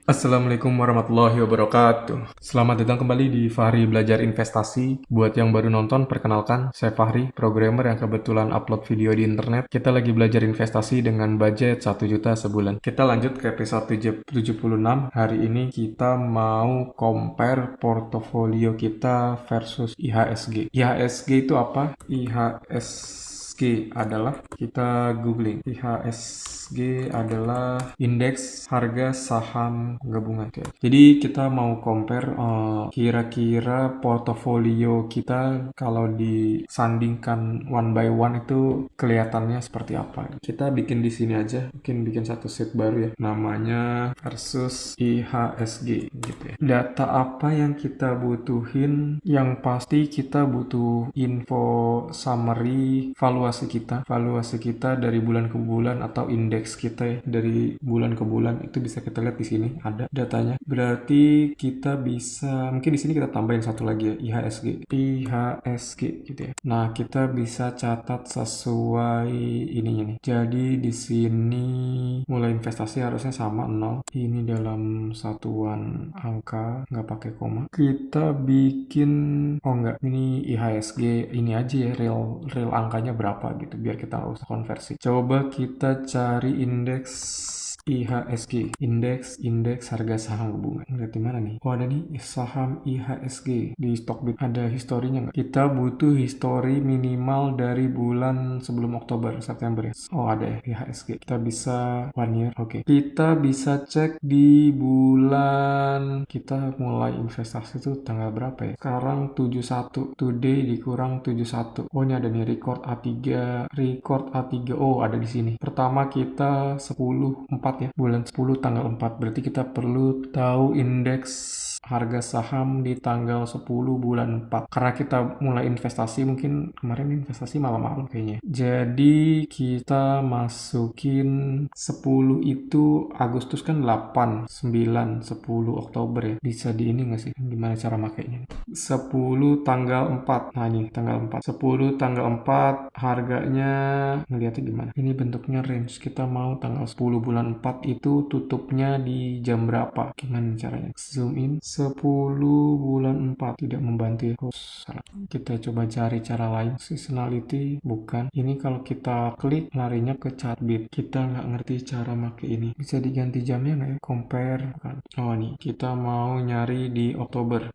Assalamualaikum warahmatullahi wabarakatuh. Selamat datang kembali di Fahri Belajar Investasi. Buat yang baru nonton, perkenalkan, saya Fahri, programmer yang kebetulan upload video di internet. Kita lagi belajar investasi dengan budget 1 juta sebulan. Kita lanjut ke episode 76. Hari ini kita mau compare portofolio kita versus IHSG. IHSG itu apa? IHSG adalah, kita googling, IHSG adalah indeks harga saham gabungan. Oke. Jadi kita mau compare kira-kira portofolio kita kalau disandingkan one by one itu kelihatannya seperti apa. Kita bikin di sini aja, mungkin bikin satu sheet baru ya, namanya versus IHSG gitu ya. Data apa yang kita butuhin? Yang pasti kita butuh info summary valuasi kita dari bulan ke bulan, atau indeks kita ya, dari bulan ke bulan. Itu bisa kita lihat di sini ada datanya. Berarti kita bisa, mungkin di sini kita tambahin satu lagi ya, IHSG gitu ya. Nah, kita bisa catat sesuai ininya nih. Jadi di sini mulai investasi harusnya sama 0. Ini dalam satuan angka, nggak pakai koma. Kita bikin, oh enggak, ini IHSG ini aja ya, real angkanya berapa gitu, biar kita nggak usah konversi. Coba kita cari indeks IHSG, indeks harga saham gabungan. Lihat di mana nih? Oh, ada nih saham IHSG di Stockbit. Ada historinya nggak? Kita butuh histori minimal dari bulan sebelum Oktober, September ya. Oh, ada ya IHSG. Kita bisa 1 year. Oke. Kita bisa cek di bulan kita mulai investasi itu tanggal berapa ya? Sekarang 71. Today dikurang 71. Oh, ini ada nih record A3. Oh, ada di sini. Pertama kita 10/4 ya, bulan 10 tanggal 4. Berarti kita perlu tahu indeks harga saham di tanggal 10 bulan 4. Karena kita mulai investasi, mungkin kemarin investasi malam-malam kayaknya. Jadi kita masukin 10 itu Agustus kan 8, 9, 10 Oktober ya. Bisa di ini nggak sih? Gimana cara makainya? 10 tanggal 4. Nah, ini tanggal 4. 10 tanggal 4 harganya ngeliatnya gimana? Ini bentuknya range. Kita mau tanggal 10 bulan 4 itu tutupnya di jam berapa? Gimana caranya? Zoom in. 10 bulan 4 tidak membantu ya. Oh, salah. Kita coba cari cara lain. Seasonality bukan. Ini kalau kita klik larinya ke Chartbit. Kita nggak ngerti cara make ini. Bisa diganti jamnya nggak ya? Compare bukan. Oh, nih kita mau nyari di Oktober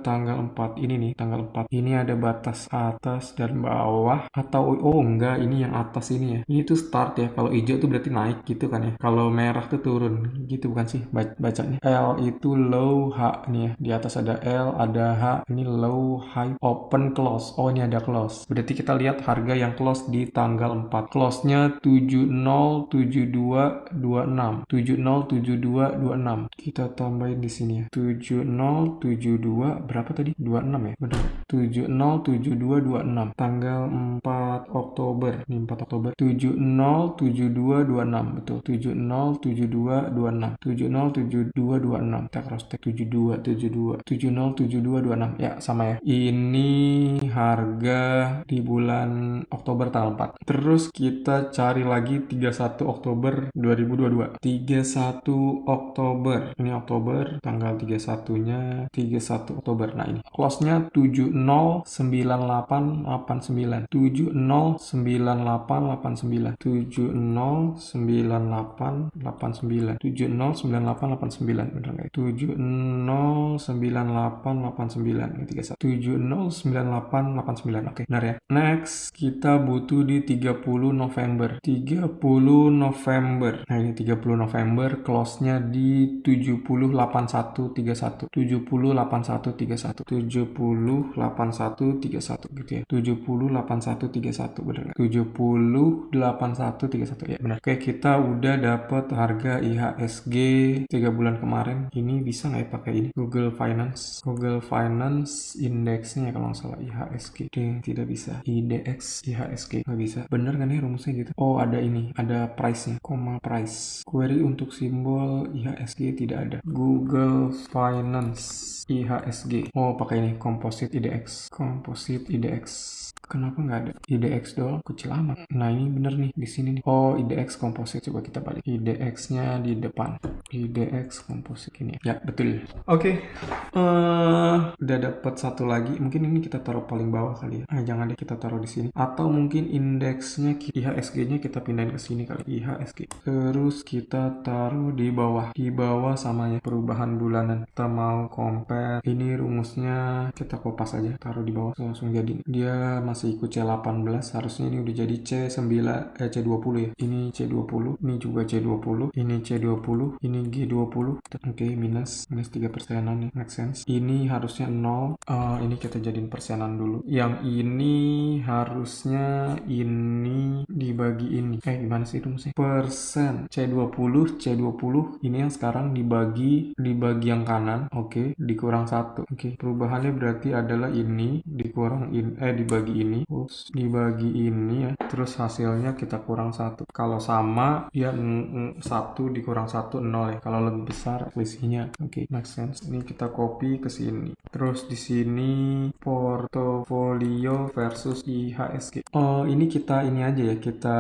tanggal 4. Ini nih tanggal 4. Ini ada batas atas dan bawah, atau oh enggak, ini yang atas ini ya. Ini tuh start ya. Kalau hijau tuh berarti naik gitu kan ya. Kalau merah tuh turun gitu, bukan sih bacanya? L itu low, H nih ya. Di atas ada L, ada H. Ini low, high, open, close. Oh, ini ada close. Berarti kita lihat harga yang close di tanggal 4. Close-nya 707226. 707226. Kita tambahin di sini ya. 7072 berapa tadi? 26 ya. Benar. 707226. Tanggal 4 Oktober. Ini 4 Oktober. 707226. Betul. 707226. 707226. Kita cross check 707226. Ya, sama ya. Ini harga di bulan Oktober tanggal 4. Terus kita cari lagi 31 Oktober 2022. 31 Oktober. Ini Oktober tanggal 31-nya 31 Oktober. Nah, ini close-nya 709889. 709889. 709889. 709889. Benar nggak? 709889. Ini 31. 709889. Oke, benar ya. Next, kita butuh di 30 November. 30 November. Nah, ini 30 November, close-nya di 708131. 708131. 708131 gitu ya. 708131. Benar nggak? 708131. Ya, benar. Oke, kita udah dapet harga IHSG 3 bulan kemarin. Ini bisa nggak ya pakai ini? Google Finance indeksnya kalau nggak salah IHSG. Tidak bisa. IDX IHSG nggak bisa. Bener kan ya rumusnya gitu? Oh, ada ini, ada price-nya, price. Query untuk simbol IHSG tidak tidak ada. Google Finance IHSG. Oh, pakai ini Composite IDX. Composite IDX. Kenapa nggak ada? IDX doang kecil amat. Nah, ini bener nih di sini nih. Oh, IDX Composite. Coba kita balik. IDX-nya di depan. IDX Composite ini. Ya, betul. Oke. Udah dapat satu lagi. Mungkin ini kita taruh paling bawah kali ya. Jangan deh, kita taruh di sini. Atau mungkin indeksnya IHSG-nya kita pindahin ke sini kali. IHSG. Terus kita taruh di bawah. Di bawah samanya perubahan bulanan. Kita mau compare. Ini rumusnya kita kopas aja. Taruh di bawah. Langsung jadi. Dia masih ikut C18. Harusnya ini udah jadi C20 ya. Ini C20. Ini juga C20. Ini C20. Ini G20. Oke, minus 3%an ya. Make sense. Ini harusnya 0. Ini kita jadiin persenan dulu. Yang ini harusnya ini dibagi ini. Gimana sih rumusnya? Persen C20 ini yang sekarang dibagi yang kanan. Oke, dikurang 1. Oke, perubahannya berarti adalah ini dikurang dibagi ini. Dibagi ini ya. Terus hasilnya kita kurang 1. Kalau sama ya 1 dikurang 1 0 ya. Kalau lebih besar selisihnya. Oke, make sense. Ini kita copy ke sini. Terus di sini portofolio versus IHSG. Ini kita ini aja ya, kita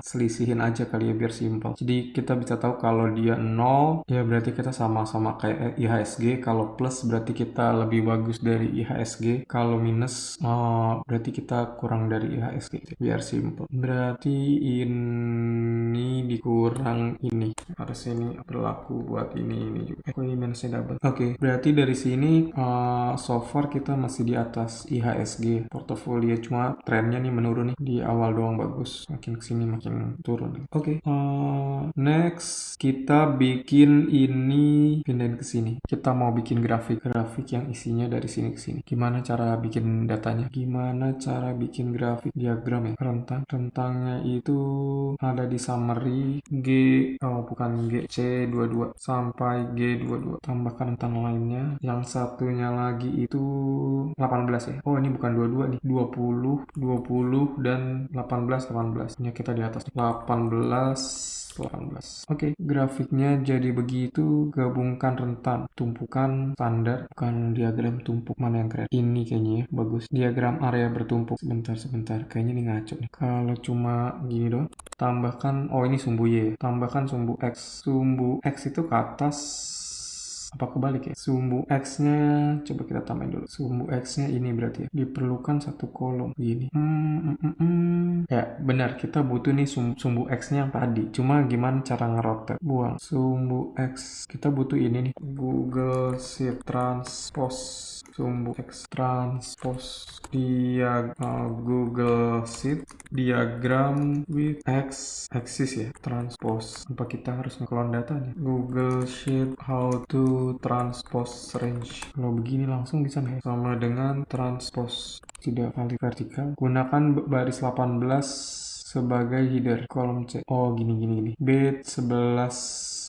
selisihin aja kali ya biar simpel. Jadi kita bisa tahu kalau dia 0 ya berarti kita sama-sama kayak IHSG. Kalau plus berarti kita lebih bagus dari IHSG. Kalau minus berarti kita kurang dari IHSG. Biar simpel. Berarti ini dikurang ini. Harus ini berlaku buat ini juga. Ini minusnya double. Oke, berarti dari sini so far kita masih di atas IHSG portofolio, cuma trennya nih menurun nih. Di awal doang bagus, makin kesini makin turun. Oke, next kita bikin ini, pindahin ke sini. Kita mau bikin grafik yang isinya dari sini ke sini. Gimana cara bikin datanya? Gimana cara bikin grafik diagram ya? Rentangnya itu ada di summary C22 sampai G22. Tambahkan rentang lainnya. Yang satunya lagi itu 18 ya. Ini bukan 22 nih. 20 dan 18. Ini kita di atas 18. Oke, grafiknya jadi begitu. Gabungkan rentan, tumpukan standar, bukan diagram tumpuk. Mana yang keren? Ini kayaknya ya, bagus. Diagram area bertumpuk. Sebentar. Kayaknya ini ngaco nih. Kalau cuma gini doang. Tambahkan, ini sumbu Y. Tambahkan sumbu X. Sumbu X itu ke atas. Apa kebalik ya? Sumbu X-nya coba kita tambahin dulu. Sumbu X-nya ini berarti ya. Diperlukan satu kolom gini. Ya, benar. Kita butuh nih sumbu X-nya yang tadi. Cuma gimana cara ngerotet? Buang sumbu X. Kita butuh ini nih. Google Sheet Transpose sumbu X transpose Google Sheet diagram with X axis ya, transpose. Apa kita harus ngeklon data nih? Google Sheet how to transpose range. Kalau begini langsung bisa nih, sama dengan transpose tidak vertikal. Gunakan baris 18 sebagai header kolom C. Gini.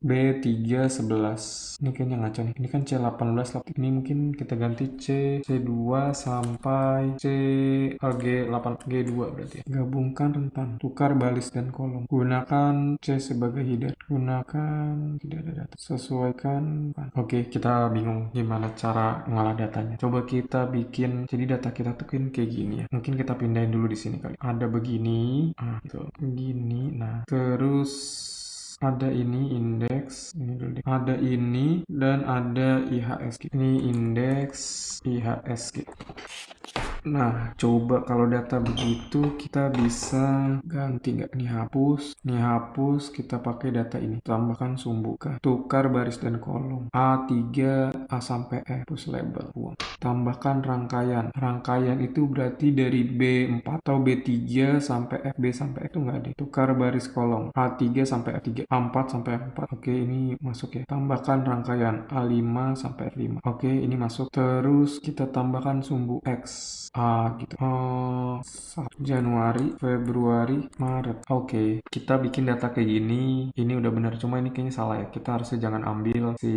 B311. Ini kayaknya ngaco nih. Ini kan C18. Ini mungkin kita ganti C2 sampai G2 berarti ya. Gabungkan rentan. Tukar baris dan kolom. Gunakan C sebagai header. Gunakan tidak ada data. Sesuaikan. Oke, kita bingung gimana cara ngalah datanya. Coba kita bikin. Jadi data kita tuh kan kayak gini ya. Mungkin kita pindahin dulu di sini kali. Ada begini. Gitu. Gini. Nah, terus ada ini indeks, ini dulu deh. Ada ini dan ada IHSG. Ini indeks IHSG. Nah, coba kalau data begitu kita bisa ganti nggak? Nih hapus, kita pakai data ini. Tambahkan sumbu K. Tukar baris dan kolom. A3, A sampai E. Hapus label. Buang. Tambahkan rangkaian. Rangkaian itu berarti dari B4 atau B3 sampai F. B sampai F itu nggak ada. Tukar baris kolom. A3 sampai F3. A4 sampai F4. Oke, ini masuk ya. Tambahkan rangkaian. A5 sampai F5. Oke, ini masuk. Terus kita tambahkan sumbu X. Gitu. Januari, Februari, Maret. Oke, kita bikin data kayak gini. Ini udah benar, cuma ini kayaknya salah ya. Kita harusnya jangan ambil si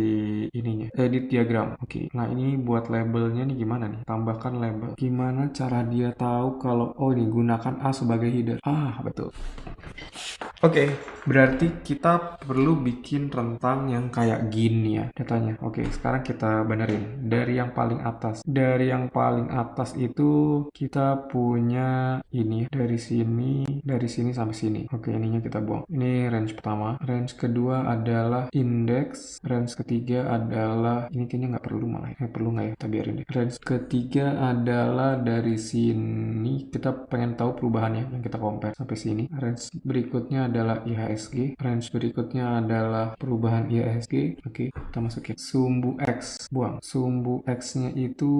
ininya. Edit diagram. Oke. Nah, ini buat labelnya nih gimana nih? Tambahkan label. Gimana cara dia tahu kalau ini gunakan A sebagai header? Betul. Oke. Berarti kita perlu bikin rentang yang kayak gini ya datanya. Oke, sekarang kita benerin. Dari yang paling atas. Dari yang paling atas itu kita punya ini dari sini sampai sini. Oke, ininya kita buang. Ini range pertama. Range kedua adalah index. Range ketiga adalah ini kayaknya nggak perlu malah. Perlu nggak ya? Kita biarin deh. Range ketiga adalah dari sini. Kita pengen tahu perubahannya yang kita compare sampai sini. Range berikutnya adalah IHSG. Range berikutnya adalah perubahan IHSG. Oke, kita masukin sumbu X, buang. Sumbu X-nya itu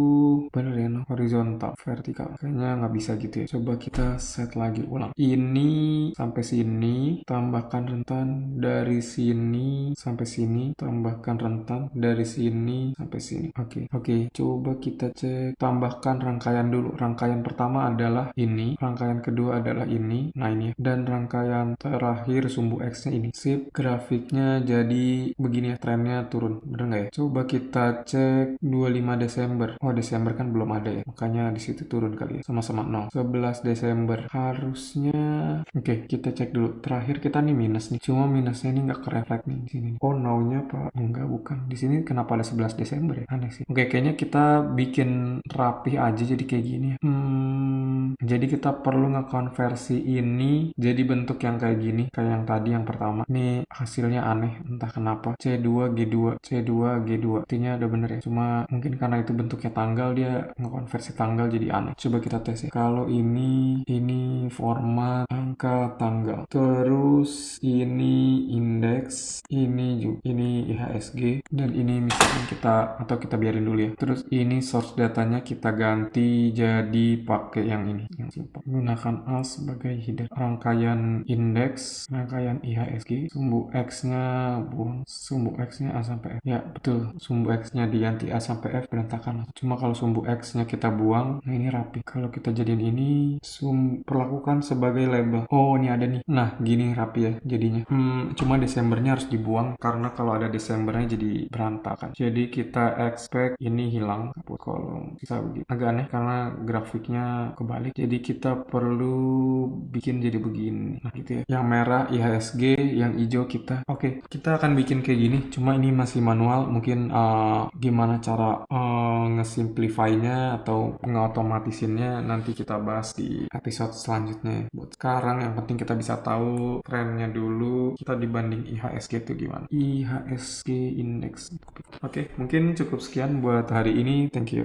bener ya, no? Horizontal, vertikal. Kayaknya nggak bisa gitu ya. Coba kita set lagi ulang. Ini sampai sini, tambahkan rentan dari sini sampai sini, tambahkan rentan dari sini sampai sini. Oke. Coba kita cek, tambahkan rangkaian dulu. Rangkaian pertama adalah ini, rangkaian kedua adalah ini. Nah ini ya. Dan rangkaian terakhir sumbu X-nya ini. Sip, grafiknya jadi begini ya, trennya turun. Bener nggak ya? Coba kita cek 25 Desember. Oh, Desember kan belum ada ya. Makanya di situ turun kali ya. Sama-sama 0. 11 Desember. Harusnya oke, kita cek dulu. Terakhir kita nih minus nih. Cuma minusnya ini nggak kereflek nih di sini. Oh, now-nya apa? Enggak, bukan. Di sini kenapa ada 11 Desember ya? Aneh sih. Oke, kayaknya kita bikin rapih aja jadi kayak gini ya. Jadi kita perlu ngekonversi ini jadi bentuk yang kayak gini, kayak yang tadi yang pertama. Ini hasilnya aneh, entah kenapa. C2 G2, C2 G2. Artinya udah bener ya. Cuma mungkin karena itu bentuknya tanggal, dia ngekonversi tanggal jadi aneh. Coba kita tes ya. Kalau ini format angka tanggal. Terus ini indeks, ini juga, ini IHSG, dan ini misalkan kita biarin dulu ya. Terus ini source datanya kita ganti jadi pakai yang ini, yang simple. Gunakan A sebagai header. Rangkaian indeks, rangkaian IHSG, sumbu X-nya buang, sumbu X-nya A sampai F. Ya, betul. Sumbu X-nya diganti A sampai F berantakan. Cuma kalau sumbu X-nya kita buang, nah ini rapi. Kalau kita jadiin ini, perlakukan sebagai label. Oh, ini ada nih. Nah, gini rapi ya jadinya. Cuma Desembernya harus dibuang karena kalau ada Desembernya jadi berantakan. Jadi kita expect ini hilang kaput kolom. Kita begitu. Agak aneh karena grafiknya kebalik. Jadi kita perlu bikin jadi begini. Nah, gitu ya. Yang merah IHSG, yang hijau kita. Oke, kita akan bikin kayak gini. Cuma ini masih manual. Mungkin gimana cara ngesimplify-nya atau ngeautomatisinnya nanti kita bahas di episode selanjutnya. Buat sekarang yang penting kita bisa tahu trennya dulu. Kita dibanding IHSG itu gimana. IHSG index. Oke, mungkin cukup sekian buat hari ini. Thank you.